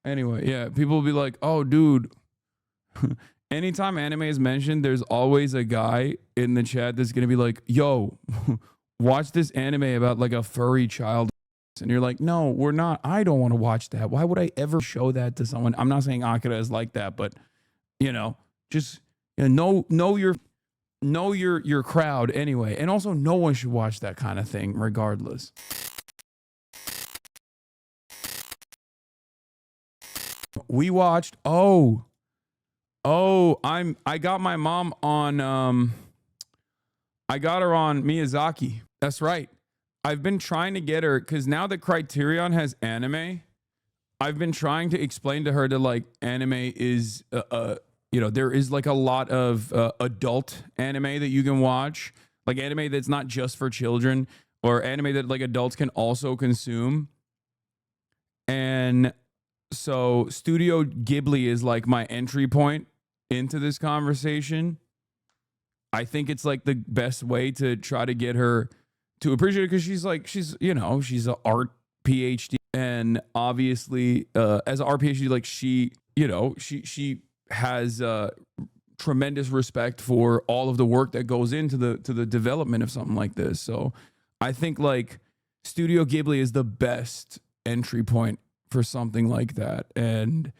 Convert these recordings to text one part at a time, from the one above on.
Anyway, yeah, people will be like, "Oh, dude." Anytime anime is mentioned, there's always a guy in the chat that's gonna be like, "Yo, watch this anime about like a furry child," and you're like, "No, we're not. I don't want to watch that. Why would I ever show that to someone?" I'm not saying Akira is like that, but you know, just know your crowd anyway, and also no one should watch that kind of thing, regardless. We watched. I got my mom on. I got her on Miyazaki. That's right. I've been trying to get her because now that Criterion has anime, I've been trying to explain to her that like anime is there is like a lot of adult anime that you can watch, like anime that's not just for children, or anime that like adults can also consume. And so Studio Ghibli is like my entry point into this conversation. I think it's like the best way to try to get her to appreciate it, because she's an art PhD, and obviously as an art PhD, like she has tremendous respect for all of the work that goes into the development of something like this. So I think like Studio Ghibli is the best entry point for something like that. And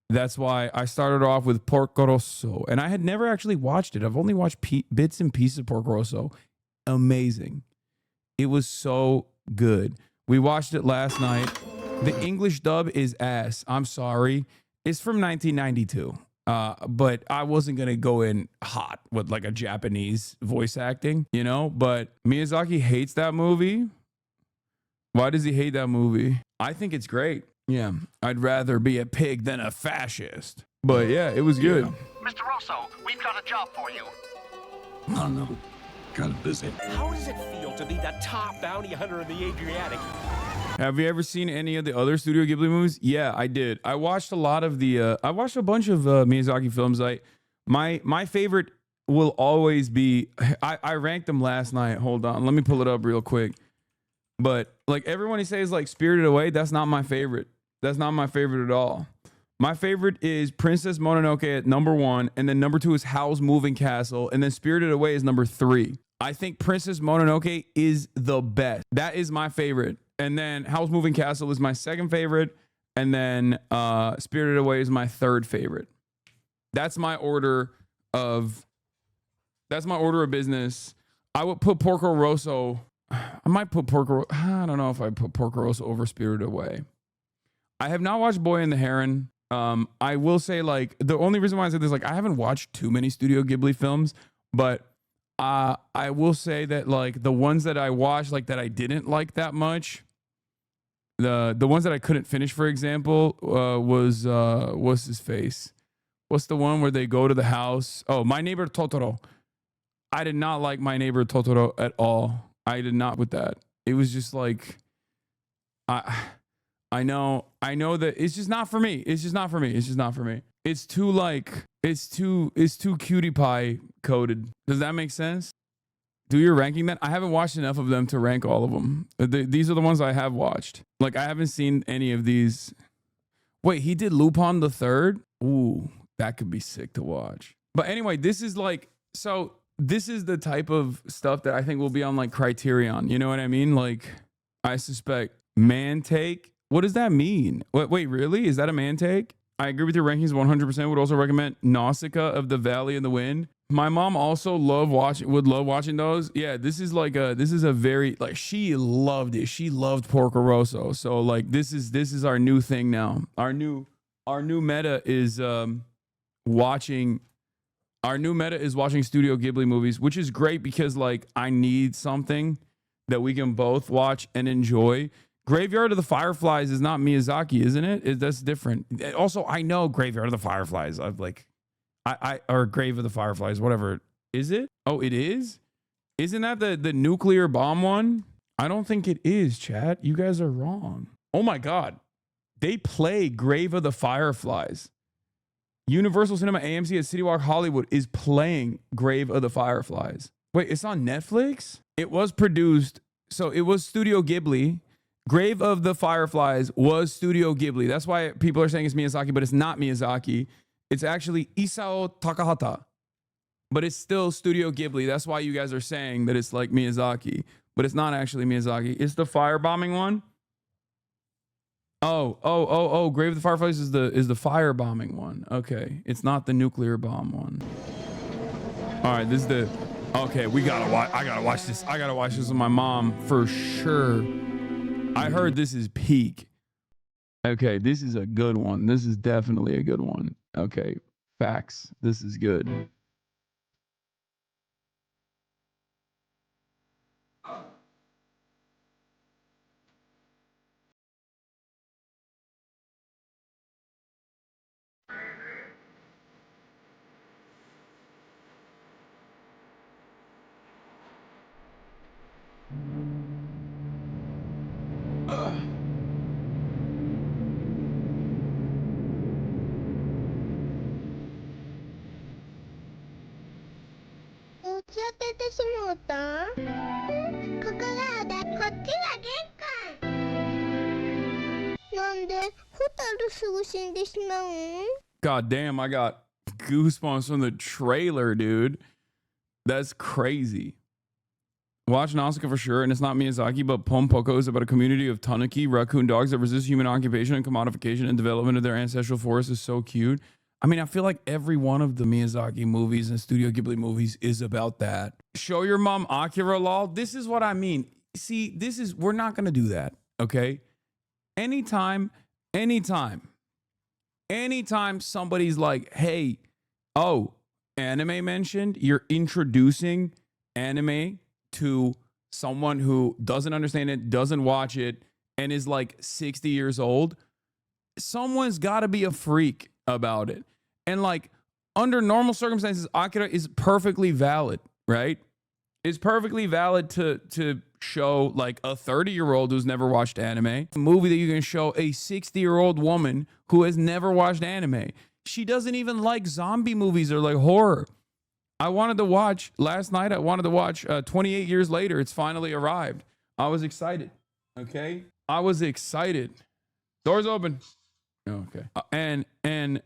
that's why I started off with Porco Rosso. And I had never actually watched it. I've only watched bits and pieces of Porco Rosso. Amazing. It was so good. We watched it last night. The English dub is ass. I'm sorry. It's from 1992. But I wasn't going to go in hot with like a Japanese voice acting, but Miyazaki hates that movie. Why does he hate that movie? I think it's great. Yeah, I'd rather be a pig than a fascist. But yeah, it was good. Yeah. Mr. Rosso, we've got a job for you. Oh no, kind of busy. How does it feel to be the top bounty hunter in the Adriatic? Have you ever seen any of the other Studio Ghibli movies? Yeah, I did. I watched a lot of I watched a bunch of Miyazaki films. My favorite will always be, I ranked them last night. Hold on, let me pull it up real quick. But like everyone says like Spirited Away, that's not my favorite. That's not my favorite at all. My favorite is Princess Mononoke at number 1, and then number 2 is Howl's Moving Castle, and then Spirited Away is number 3. I think Princess Mononoke is the best. That is my favorite. And then Howl's Moving Castle is my second favorite, and then Spirited Away is my third favorite. That's my order of business. I would put Porco Rosso. I might put I don't know if I put Porco Rosso over Spirited Away. I have not watched Boy and the Heron. I will say, like, the only reason why I said this, like, I haven't watched too many Studio Ghibli films, but I will say that, like, the ones that I watched, like, that I didn't like that much, the ones that I couldn't finish, for example, was what's his face? What's the one where they go to the house? Oh, My Neighbor Totoro. I did not like My Neighbor Totoro at all. I did not with that. It was just like, I know that it's just not for me. It's just not for me. It's too like, it's too cutie pie coded. Does that make sense? Do your ranking then? I haven't watched enough of them to rank all of them. These are the ones I have watched. Like, I haven't seen any of these. Wait, he did Lupin the Third? Ooh, that could be sick to watch. But anyway, this is the type of stuff that I think will be on like Criterion. You know what I mean? Like, I suspect man take. What does that mean? Wait, really? Is that a man take? I agree with your rankings 100%. Would also recommend Nausicaa of the Valley of the Wind. My mom also would love watching those. Yeah, this is a very, like, she loved it. She loved Porco Rosso. So like this is our new thing now. Our new meta is watching Studio Ghibli movies, which is great because like I need something that we can both watch and enjoy. Graveyard of the Fireflies is not Miyazaki, isn't it? That's different. Also, I know Graveyard of the Fireflies. Or Grave of the Fireflies, whatever. Is it? Oh, it is? Isn't that the nuclear bomb one? I don't think it is, chat. You guys are wrong. Oh my God. They play Grave of the Fireflies. Universal Cinema AMC at City Walk Hollywood is playing Grave of the Fireflies. Wait, it's on Netflix? It was produced. So it was Studio Ghibli. Grave of the Fireflies was Studio Ghibli. That's why people are saying it's Miyazaki, but it's not Miyazaki. It's actually Isao Takahata, but it's still Studio Ghibli. That's why you guys are saying that it's like Miyazaki, but it's not actually Miyazaki. It's the firebombing one. Oh. Grave of the Fireflies is the firebombing one. Okay. It's not the nuclear bomb one. All right, this is the okay, we gotta watch. I gotta watch this. I gotta watch this with my mom for sure. I heard this is peak. Okay, this is a good one. This is definitely a good one. Okay, facts. This is good. God damn, I got goosebumps from the trailer, dude. That's crazy. Watch Nausicaa for sure, and it's not Miyazaki, but Pompoko is about a community of tanuki, raccoon dogs that resist human occupation and commodification and development of their ancestral forest. Is so cute. I mean, I feel like every one of the Miyazaki movies and Studio Ghibli movies is about that. Show your mom Akira, lol. This is what I mean. See, we're not going to do that, okay? Anytime somebody's like, hey, oh, anime mentioned, you're introducing anime to someone who doesn't understand it, doesn't watch it, and is like 60 years old, someone's got to be a freak about it. And like under normal circumstances, Akira is perfectly valid, right? It's perfectly valid to show like a 30-year-old who's never watched anime, a movie that you can show a 60-year-old woman who has never watched anime. She doesn't even like zombie movies or like horror. Last night, I wanted to watch 28 Years Later. It's finally arrived. I was excited. Okay. I was excited. Doors open. Okay. And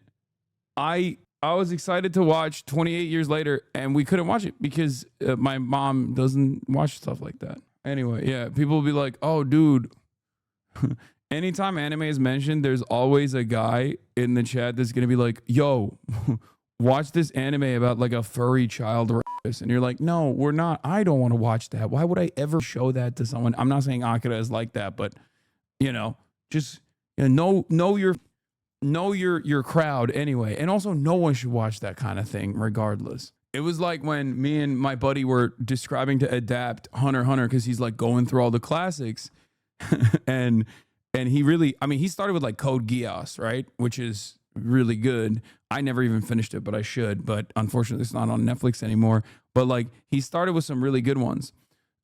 I was excited to watch 28 Years Later, and we couldn't watch it because my mom doesn't watch stuff like that. Anyway, yeah, people will be like, oh, dude. Anytime anime is mentioned, there's always a guy in the chat that's going to be like, yo, watch this anime about like a furry child rapist. And you're like, no, we're not. I don't want to watch that. Why would I ever show that to someone? I'm not saying Akira is like that, but just know your crowd anyway. And also no one should watch that kind of thing regardless. It was like when me and my buddy were describing to adapt Hunter x Hunter because he's like going through all the classics. and he really, I mean, he started with like Code Geass, right? Which is really good. I never even finished it, but I should. But unfortunately, it's not on Netflix anymore. But like he started with some really good ones.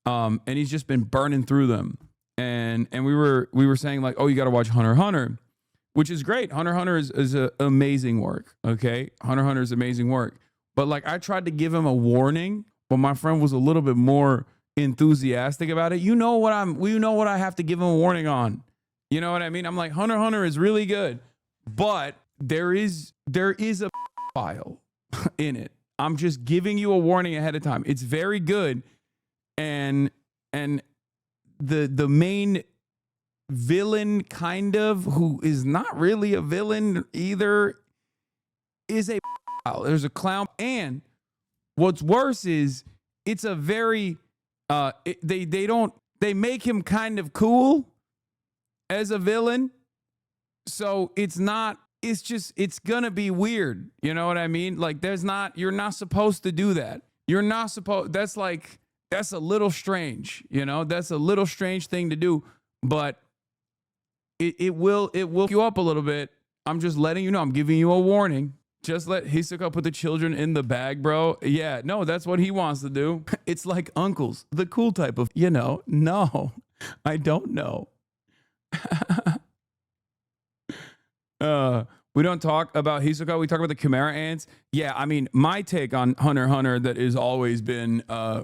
And he's just been burning through them. And we were saying like, oh, you got to watch Hunter x Hunter, which is great. Hunter x Hunter is a amazing work. Okay. Hunter x Hunter is amazing work. But like I tried to give him a warning, but my friend was a little bit more enthusiastic about it. You know what I have to give him a warning on. You know what I mean? I'm like, Hunter x Hunter is really good, but there is a file in it. I'm just giving you a warning ahead of time. It's very good. And the main villain kind of, who is not really a villain either, is a there's a clown. And what's worse is it's a very they make him kind of cool as a villain. So it's gonna be weird. You know what I mean? Like you're not supposed to do that. That's a little strange, that's a little strange thing to do, but it will you up a little bit. I'm just letting you know, I'm giving you a warning. Just let Hisoka put the children in the bag, bro. Yeah, no, that's what he wants to do. It's like uncles, the cool type of, no, I don't know. We don't talk about Hisoka. We talk about the Chimera ants. Yeah, I mean, my take on Hunter x Hunter that has always been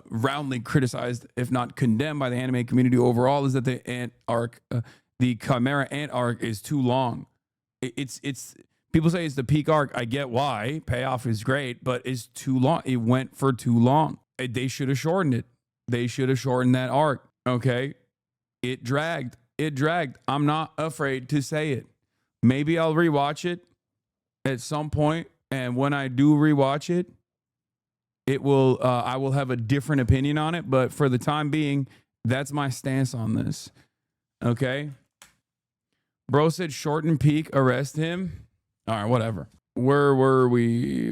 roundly criticized, if not condemned by the anime community overall, is that the ant arc, the Chimera ant arc is too long. It's people say it's the peak arc. I get why. Payoff is great, but it's too long. It went for too long. They should have shortened it. They should have shortened that arc. Okay. It dragged. I'm not afraid to say it. Maybe I'll rewatch it at some point, and when I do rewatch it, it will I will have a different opinion on it, but for the time being, that's my stance on this. Okay? Bro said shorten peak, arrest him. All right, whatever. Where were we?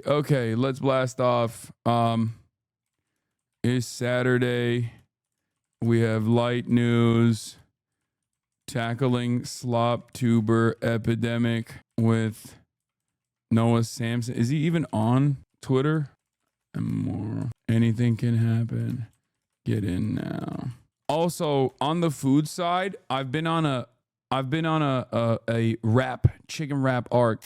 Okay, let's blast off. It's Saturday. We have light news. Tackling slop tuber epidemic with Noah Samson. Is he even on Twitter? And more. Anything can happen. Get in now. Also, on the food side, I've been on a wrap, chicken wrap arc.